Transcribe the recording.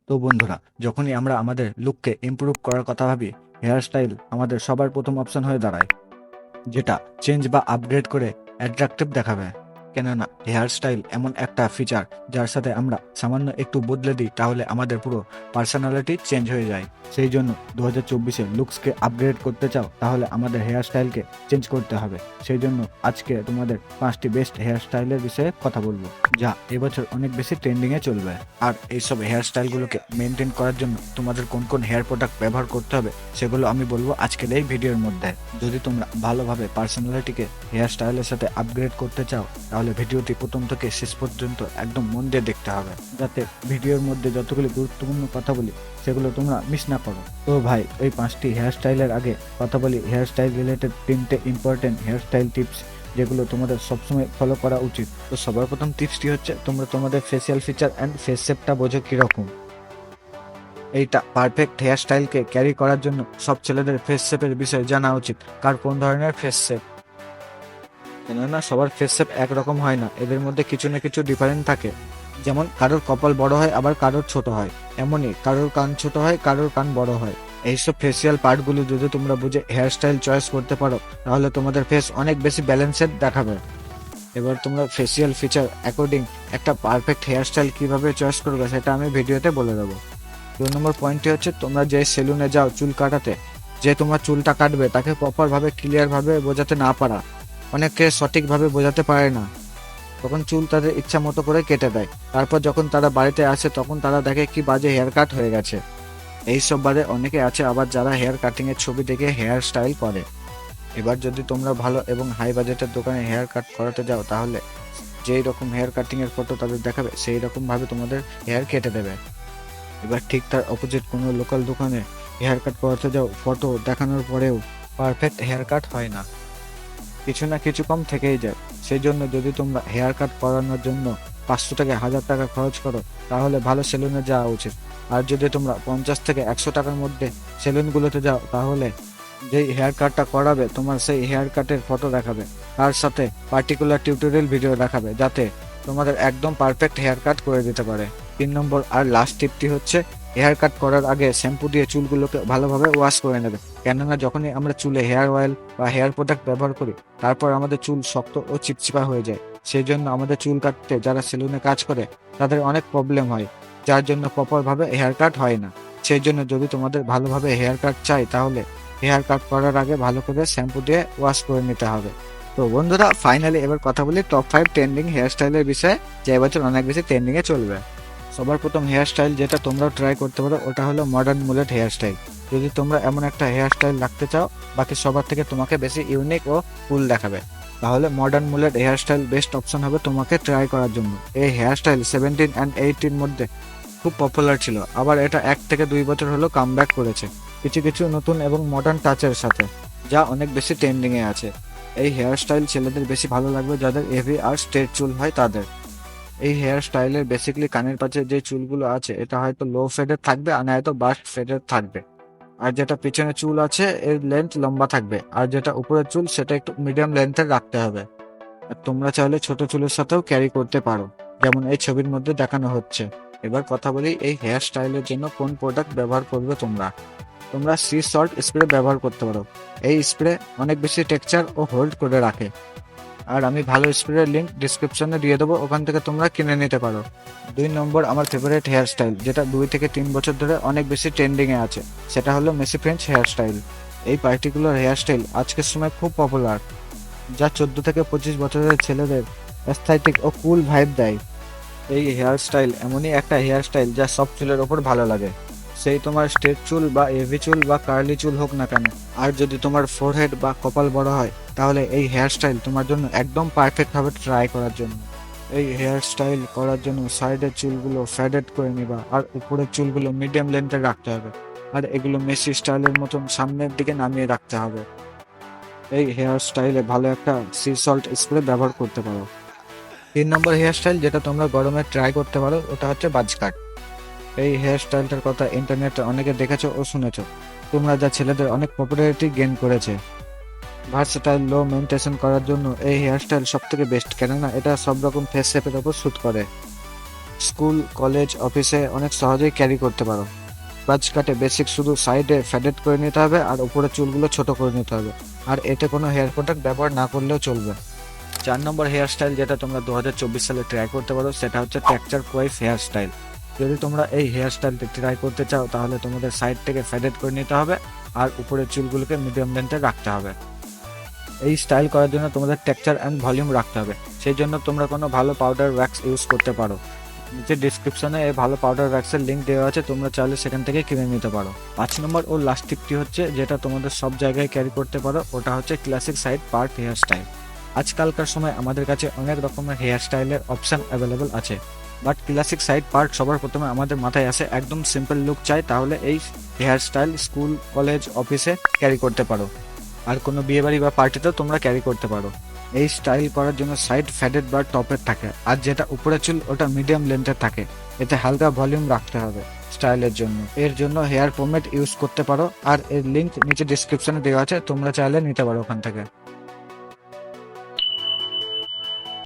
তো বন্ধুরা, যখনই আমরা আমাদের লুককে ইমপ্রুভ করার কথা ভাবি, হেয়ার স্টাইল আমাদের সবার প্রথম অপশন হয়ে দাঁড়ায়, যেটা চেঞ্জ বা আপগ্রেড করে অ্যাট্রাকটিভ দেখাবে। কেননা হেয়ার স্টাইল এমন একটা ফিচার যার সাথে আমরা সামান্য একটু বদলে দিই তাহলে আমাদের পুরো পার্সোনালিটি চেঞ্জ হয়ে যায়। সেই জন্য 2024-এ লুকসকে আপগ্রেড করতে চাও তাহলে আমাদের হেয়ার স্টাইলকে চেঞ্জ করতে হবে। সেই জন্য আজকে তোমাদের 5টি বেস্ট হেয়ার স্টাইলের বিষয়ে কথা বলবো, যা এবছর অনেক বেশি ট্রেন্ডিংয়ে চলবে। আর এইসব হেয়ার স্টাইলগুলোকে মেনটেন করার জন্য তোমাদের কোন কোন হেয়ার প্রোডাক্ট ব্যবহার করতে হবে সেগুলো আমি বলবো আজকের এই ভিডিওর মধ্যে। যদি তোমরা ভালোভাবে পার্সোনালিটিকে হেয়ার স্টাইলের সাথে আপগ্রেড করতে চাও তাহলে ভিডিওটি প্রথম থেকে শেষ পর্যন্ত একদম মন দিয়ে দেখতে হবে, যাতে ভিডিওর মধ্যে যতগুলি গুরুত্বপূর্ণ কথা বলি সেগুলো তোমরা মিস না করো। তো ভাই, ওই 5টি হেয়ার স্টাইলের আগে কথা বলি হেয়ার স্টাইল রিলেটেড 3টে ইম্পর্টেন্ট হেয়ার স্টাইল টিপস যেগুলো তোমাদের সবসময় ফলো করা উচিত। তো সবার প্রথম টিপসটি হচ্ছে, তোমরা তোমাদের ফেসিয়াল ফিচার অ্যান্ড ফেস শেপটা বোঝো কিরকম। এইটা পারফেক্ট হেয়ার স্টাইলকে ক্যারি করার জন্য সব ছেলেদের ফেস শেপের বিষয়ে জানা উচিত, কার কোন ধরনের ফেস শেপ। কেননা সবার ফেস শেপ একরকম হয় না, এদের মধ্যে কিছু না কিছু ডিফারেন্ট থাকে। যেমন কারোর কপাল বড় হয়, আবার কারোর ছোট হয়। এমনই কারোর কান ছোট হয়, কারোর কান বড় হয়। এইসব ফেসিয়াল পার্টগুলো যদি তোমরা বুঝে হেয়ার স্টাইল চয়েস করতে পারো তাহলে তোমাদের ফেস অনেক বেশি ব্যালেন্সেড দেখাবে। এবার তোমরা ফেসিয়াল ফিচার অ্যাকর্ডিং একটা পারফেক্ট হেয়ার স্টাইল কিভাবে চয়েস করবে সেটা আমি ভিডিওতে বলে দেবো। 2 নম্বর পয়েন্টটি হচ্ছে, তোমরা যে সেলুনে যাও চুল কাটাতে, যে তোমার চুলটা কাটবে তাকে প্রপারভাবে ক্লিয়ারভাবে বোঝাতে না পারা। অনেকে সঠিকভাবে বোঝাতে পারে না, তখন চুল তাদের ইচ্ছা মতো করে কেটে দেয়। তারপর যখন তারা বাড়িতে আসে তখন তারা দেখে কি বাজে হেয়ার কাট হয়ে গেছে। এইসব বাদে অনেকে আছে আবার যারা হেয়ার কাটিং এর ছবি দেখে হেয়ার স্টাইল করে। এবার যদি তোমরা ভালো এবং হাই বাজেটের দোকানে হেয়ার কাট করাতে যাও তাহলে যেই রকম হেয়ার কাটিং এর ফটো তাদের দেখাবে সেই রকম ভাবে তোমাদের হেয়ার কেটে দেবে। এবার ঠিক তার অপোজিট কোনো লোকাল দোকানে হেয়ার কাট করাতে যাও, ফটো দেখানোর পরেও পারফেক্ট হেয়ার কাট হয় না, কিছু না কিছু কম থেকেই যায়। সেই জন্য যদি তোমরা হেয়ার কাট করানোর জন্য 500 থেকে 1000 টাকা খরচ করো তাহলে ভালো সেলুনে যাওয়া উচিত। আর যদি তোমরা 50 থেকে 100 টাকার মধ্যে সেলুনগুলোতে যাও তাহলে যেই হেয়ার কাটটা করাবে তোমার সেই হেয়ার কাটের ফটো দেখাবে, তার সাথে পার্টিকুলার টিউটোরিয়াল ভিডিও দেখাবে, যাতে তোমাদের একদম পারফেক্ট হেয়ার কাট করে দিতে পারে। 3 নম্বর আর লাস্ট টিপটি হচ্ছে, হেয়ার কাট করার আগে শ্যাম্পু দিয়ে চুলগুলোকে ভালোভাবে ওয়াশ করে নেবে। কেননা যখনই আমরা চুলে হেয়ার অয়েল বা হেয়ার প্রোডাক্ট ব্যবহার করি তারপর আমাদের চুল শক্ত ও চিপচিপা হয়ে যায়। সেই জন্য আমাদের চুল কাটতে যারা সেলুনে কাজ করে তাদের অনেক প্রবলেম হয়, যার জন্য প্রপারভাবে হেয়ার কাট হয় না। সেই জন্য যদি তোমাদের ভালোভাবে হেয়ার কাট চাই তাহলে হেয়ার কাট করার আগে ভালো করে শ্যাম্পু দিয়ে ওয়াশ করে নিতে হবে। তো বন্ধুরা, ফাইনালি এবার কথা বলি টপ 5 ট্রেন্ডিং হেয়ার স্টাইলের বিষয়ে, যে এবছর অনেক বেশি ট্রেন্ডিং এ চলবে। সবার প্রথম হেয়ার স্টাইল যেটা তোমরাও ট্রাই করতে পারো ওটা হলো মডার্ন মুলেট হেয়ার স্টাইল। যদি তোমরা এমন একটা হেয়ার স্টাইল রাখতে চাও বাকি সবার থেকে তোমাকে বেশি ইউনিক ও কুল দেখাবে তাহলে modern মুলেট hair style best option হবে তোমাকে ট্রাই করার জন্য। এই হেয়ার স্টাইল 17 and 18 মধ্যে খুব পপুলার ছিল, আবার এটা 1 থেকে 2 বছর হলো কামব্যাক করেছে কিছু কিছু নতুন এবং মডার্ন টাচের সাথে, যা অনেক বেশি ট্রেন্ডিং এ আছে। এই হেয়ার স্টাইল ছেলেদের বেশি ভালো লাগবে যাদের হেভি আর স্ট্রেট চুল হয় তাদের। এই হেয়ার স্টাইলের বেসিক্যালি কানের পাশে যে চুলগুলো আছে এটা হয়তো লো ফেডের থাকবে আর নয়তো বাস্ট ফেডের থাকবে। আর যেটা পিছনে চুল আছে এর লেন্থ লম্বা থাকবে, আর যেটা উপরের চুল সেটা একটু মিডিয়াম লেন্থের রাখতে হবে। আর তোমরা চাইলে ছোট চুলের সাথেও ক্যারি করতে পারো, যেমন এই ছবির মধ্যে দেখানো হচ্ছে। এবার কথা বলি এই হেয়ার স্টাইলের জন্য কোন প্রোডাক্ট ব্যবহার করবে তোমরা। তোমরা সি সল্ট স্প্রে ব্যবহার করতে পারো। এই স্প্রে অনেক বেশি টেক্সচার ও হোল্ড করে রাখে, আর আমি ভালো স্প্রের লিঙ্ক ডিসক্রিপশনে দিয়ে দেবো, ওখান থেকে তোমরা কিনে নিতে পারো। 2 নম্বর আমার ফেভারিট হেয়ার স্টাইল যেটা 2 থেকে 3 বছর ধরে অনেক বেশি ট্রেন্ডিং এ আছে, সেটা হলো মেসি ফ্রেঞ্চ হেয়ার স্টাইল। এই পার্টিকুলার হেয়ার স্টাইল আজকের সময় খুব পপুলার, যা 14 থেকে 25 বছরের ছেলেদের অ্যাস্থেটিক ও কুল ভাইব দেয়। এই হেয়ার স্টাইল এমনই একটা হেয়ার স্টাইল যা সব চুলের ওপর ভালো লাগে, সেই তোমার স্ট্রেট চুল বা এভি চুল বা কার্লি চুল হোক না কেন। আর যদি তোমার ফোরহেড বা কপাল বড় হয় তাহলে এই হেয়ার স্টাইল তোমার জন্য একদম পারফেক্ট হবে ট্রাই করার জন্য। এই হেয়ার স্টাইল করার জন্য সাইডের চুলগুলো ফ্যাডেড করে নিবা আর উপরের চুলগুলো মিডিয়াম লেন্থে রাখতে হবে, আর এগুলো মেসি স্টাইলের মতন সামনের দিকে নামিয়ে রাখতে হবে। এই হেয়ার স্টাইলে ভালো একটা সি সল্ট স্প্রে ব্যবহার করতে পারো। 3 নম্বর হেয়ার স্টাইল যেটা তোমরা গরমে ট্রাই করতে পারো ওটা হচ্ছে বাজ কাট। এই হেয়ার স্টাইলটার কথা ইন্টারনেটে অনেকে দেখেছো ও শুনেছো, তোমরা যা ছেলেদের অনেক পপুলারিটি গেইন করেছে। ভার্সেটাইল লো মেনটেন করার জন্য এই হেয়ার স্টাইল সব থেকে বেস্ট, কেননা এটা সব রকম ফেস শেপের ওপর স্যুট করে। স্কুল, কলেজ, অফিসে অনেক সহজেই ক্যারি করতে পারো। বাজ কাটে বেসিক শুধু সাইডে ফেডেড করে নিতে হবে আর উপরে চুলগুলো ছোট করে নিতে হবে, আর এতে কোনো হেয়ার প্রোডাক্ট ব্যবহার না করলেও চলবে। 4 নম্বর হেয়ার স্টাইল যেটা তোমরা 2024 সালে ট্রাই করতে পারো সেটা হচ্ছে টেক্সচার কোয়াইফ হেয়ার স্টাইল। যদি তোমরা এই হেয়ার স্টাইলটি ট্রাই করতে চাও তাহলে তোমাদের সাইড থেকে ফেডেড করে নিতে হবে আর উপরের চুলগুলোকে মিডিয়াম লেন্থে রাখতে হবে। এই স্টাইল করার জন্য তোমাদের টেক্সচার অ্যান্ড ভলিউম রাখতে হবে, সেই জন্য তোমরা কোনো ভালো পাউডার ওয়্যাক্স ইউজ করতে পারো। নিচে ডিসক্রিপশনে এই ভালো পাউডার ওয়্যাক্সের লিঙ্ক দেওয়া আছে, তোমরা চাইলে সেখান থেকে কিনে নিতে পারো। 5 নম্বর ও লাস্ট টিপটি হচ্ছে যেটা তোমাদের সব জায়গায় ক্যারি করতে পারো, ওটা হচ্ছে classic side part hair style. আজকালকার সময় আমাদের কাছে অনেক রকমের হেয়ার স্টাইলের অপশন অ্যাভেলেবল আছে, বাট ক্লাসিক সাইড পার্ট সবার প্রথমে আমাদের মাথায় আসে। একদম সিম্পল লুক চাই তাহলে এই হেয়ার স্টাইল স্কুল, কলেজ, অফিসে ক্যারি করতে পারো, আর কোনো বিয়েবাড়ি বা পার্টিতেও তোমরা ক্যারি করতে পারো। এই স্টাইল করার জন্য সাইড ফেডেড বা টপের থাকে, আর যেটা উপরে চুল ওটা মিডিয়াম লেন্থের থাকে। এতে হালকা ভলিউম রাখতে হবে স্টাইলের জন্য। এর জন্য হেয়ার পোমেড ইউজ করতে পারো, আর এর লিঙ্ক নিচে ডিসক্রিপশনে দেওয়া আছে, তোমরা চাইলে নিতে পারো ওখান থেকে।